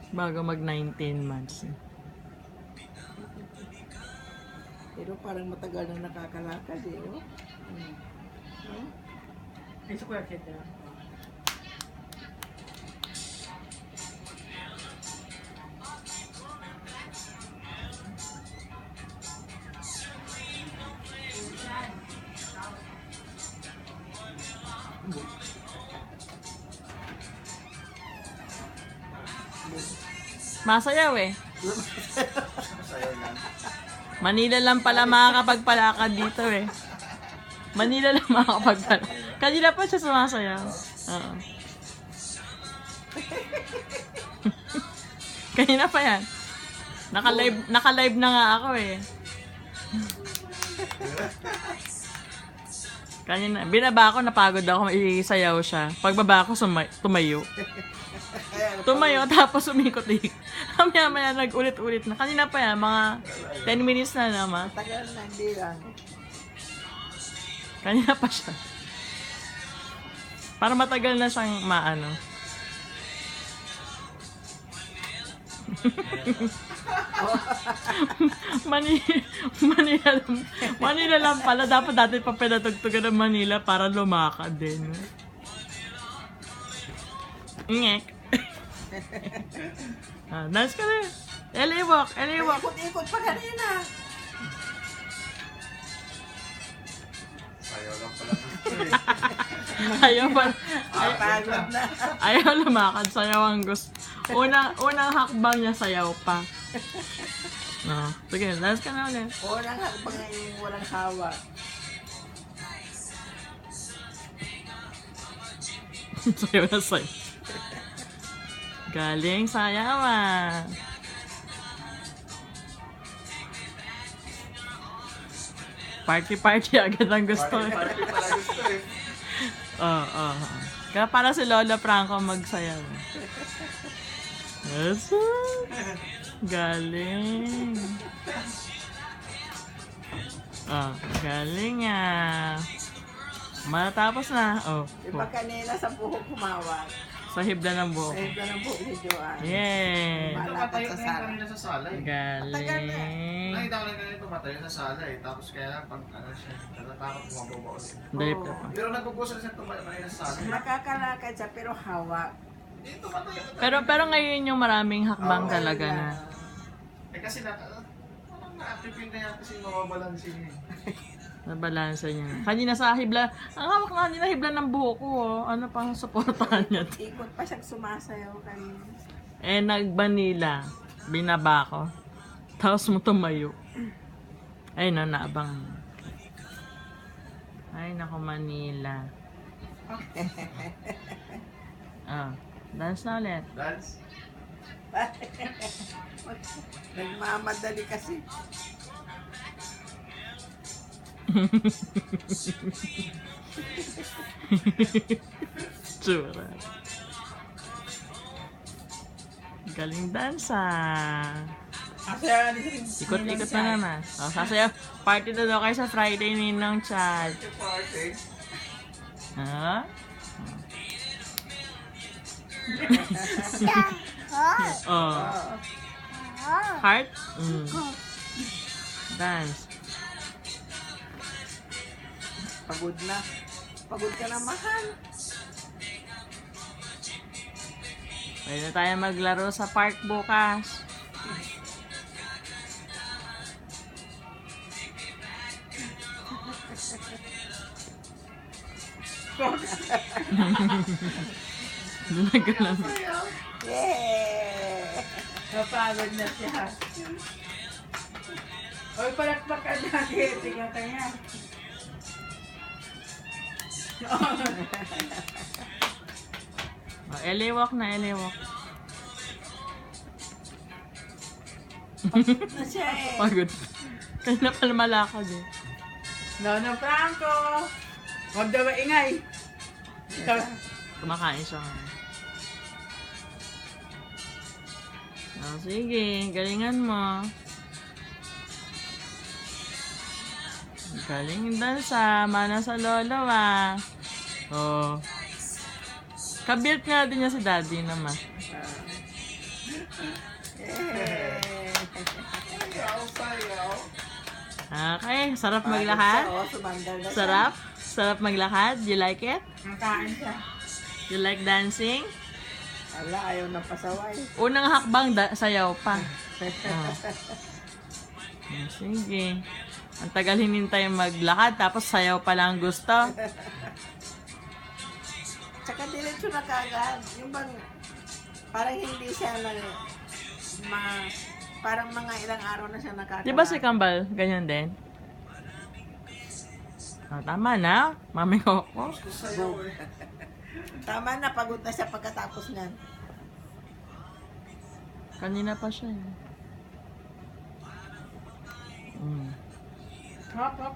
Bago mag 19 months. Pero parang matagal na nakakalakad eh. Oh. Ito ko yakit ya. Masayaw eh. Sayo lang. Manila lang pala makakapagpalakad dito eh. Manila lang makakapagpalakad. Kanina pa siya sumasayaw. Oo. Kanina pa yan. Naka-live na nga ako eh. Kanina, binaba ako, napagod ako, isayaw siya. Pagbaba ako, tumayo. Tumayo, tapos umikot-ikot. Maya-maya nag-ulit-ulit na. Kanina pa yan, mga 10 minutes na naman. Tagal na, hindi lang. Kanina pa siya. Para matagal na siyang maano. Manila lang pala. Dapat dati pa pinatugtugan ng Manila para lumakad din. Ngek. Dance ka na. Eliwak. Ikot-ikot pa kanina. Sayo lang pala. Ayaw pa. Pagod na. Ayaw lumakad. Sayaw ang gusto. Unang hakbang niya, sayaw pa. No. Sige, dance ka na ulit. Unang hakbang ngayon walang hawak. Sayaw na sayaw. Galing sayawan. Party agad ang gusto. Party pala gusto eh. Oo. Kaya para si Lola Franco magsayaw. Yes. Galing. Galing niya. Matapos na. Di ba kanina sa buhok humawak? Sa hibla ng buhok. Sa ito ng buhok ni Joanne. Yay! Malapit Tumatayo sa na sala. yung kanina sa sala eh. Galing. Nakita ko na kanina tumatayo sa sala eh. Tapos kaya pag ano siya, natatakot bumababa ulit. Dahil Oo. pa. Pero nagpupuso na siya tumayo kanina sa sala. Nakakalakad siya pero hawak. Eh, tumatayo na. Pero ngayon yung maraming hakbang Oo, talaga na. Eh kasi parang na-active yun kaya kasi mababalansin niya eh. Nabalansa niya. Kanina sa hibla, ang hawak nga kanina hibla ng buhok ko. Ano pang suportahan niya? Ikot pa siyang sumasayaw kanina. Nag-Manila. Binaba ko. Tapos mo tumayo. Ay, no, naabang. Ay, nako, Manila. Dance na ulit. Dance. Nagmamadali kasi. Tsura. Galing dansa. Ikot-ikot na naman. Sasayaw. Party na daw kayo sa Friday Ninong Chat. Party. Ha? Heart? Dance. Pagod na. Pagod ka na, mahal. Pwede na tayo maglaro sa park bukas. Nagkalang. Yeah! Napagod na siya. Oy, palakpak ka na. Tingnan ka niya. Eliwak na, eliwak. Pagod na siya eh. Pagod. Kaya na pala malakad eh. Nono Franco! Huwag daw maingay. Ito. Kumakain siya ngayon. Oh, sige, galingan mo. Galing dansa, mana sa lolo Oh. Kabilt nga din niya si daddy naman. Sayaw, sayaw. Okay, sarap maglakad? Oo, sumandal na siya. Sarap? Sarap maglakad? You like it? Nakain siya. You like dancing? Wala, ayaw na pasaway. Unang hakbang, sayaw pa. Oh. Sige. Ang tagal hinintay maglakad, tapos sayaw pa lang gusto. Tsaka diretso na kagad. Yung bang, parang hindi siya parang mga ilang araw na siya nakakala. Di ba si Kambal, ganyan din? Oh, tama na, Mami Coco. Gusto sayaw eh. Tama na, pagod na siya pagkatapos niyan. Kanina pa siya eh. Hop, hop.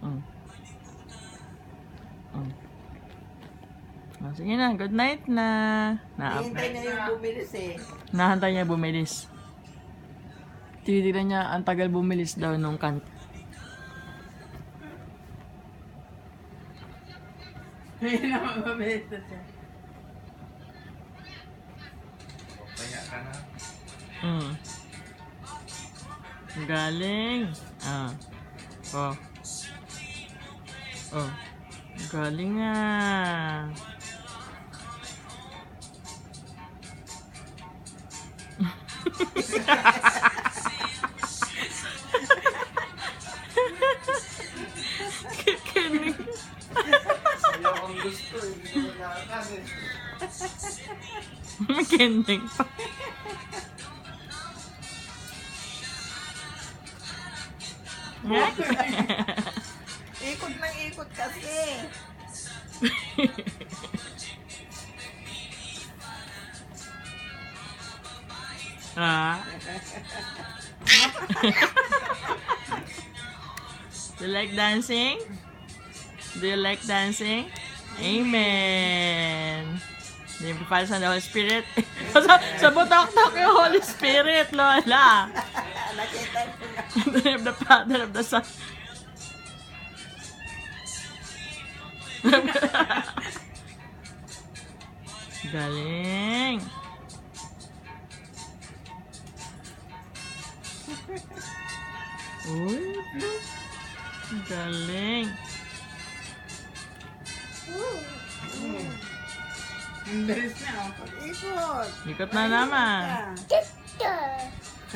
Mm. Oh, sige na, good night na. Hihintay niya yung bumilis eh. Nahantay niya bumilis. Tinitignan niya ang tagal bumilis daw nung kanta. Hindi naman bumilis na siya. Kaya ka na. Galing. Oh. Oh. Galing nga. Kikinig. Sayaw ang gusto eh. Hindi ko nakakas eh. Makinig pa. Ikot ng ikot kasi. Do you like dancing? Do you like dancing? Amen. Hindi mo pala sa Holy Spirit. sa butok-tok yung Holy Spirit, Lola. Nakita ko na. In the name of the Father, of the Son. Galing. Uy, galing. Ang bilis na oh. Ikot. Ikot na naman.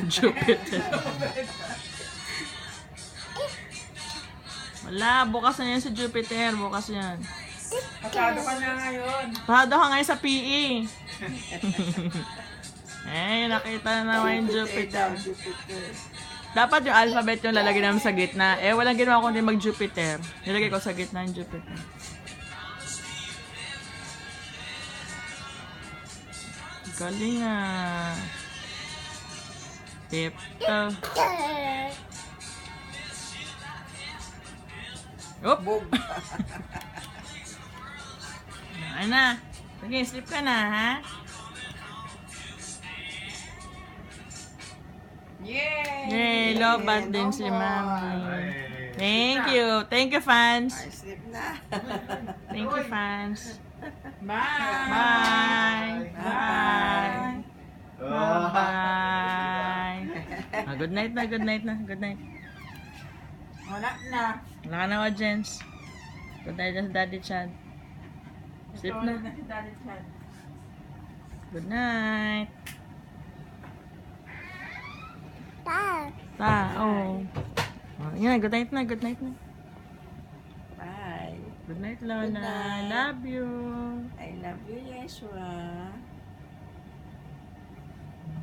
Jupiter. Wala, bukas na yan si Jupiter. Bukas yan. Pasado ka na ngayon. Pasado ka ngayon sa PE. Eh, nakita na naman yung Jupiter. Jupiter. Dapat yung alphabet yung lalagay namin sa gitna. Eh, walang ginawa kundi mag-Jupiter. Nilagay ko sa gitna yung Jupiter. Galing ah. Tipto. Oop! Bog. Ano na? Sige, sleep ka na, ha? Yay! Yay! Lobat din si Mami. Thank you. Thank you, fans. Ay, sleep na. Thank you, fans. Bye! Bye! Bye! Oh. Bye! Good night na, good night na, good night. Wala na. Wala ka na, audience. Good night na sa Daddy Chad. Sleep na. Si Daddy Chad. Good night. Oh. Yan, good night na, good night na. Bye. Good night, Lola. Good night. Love you. I love you, Yeshua.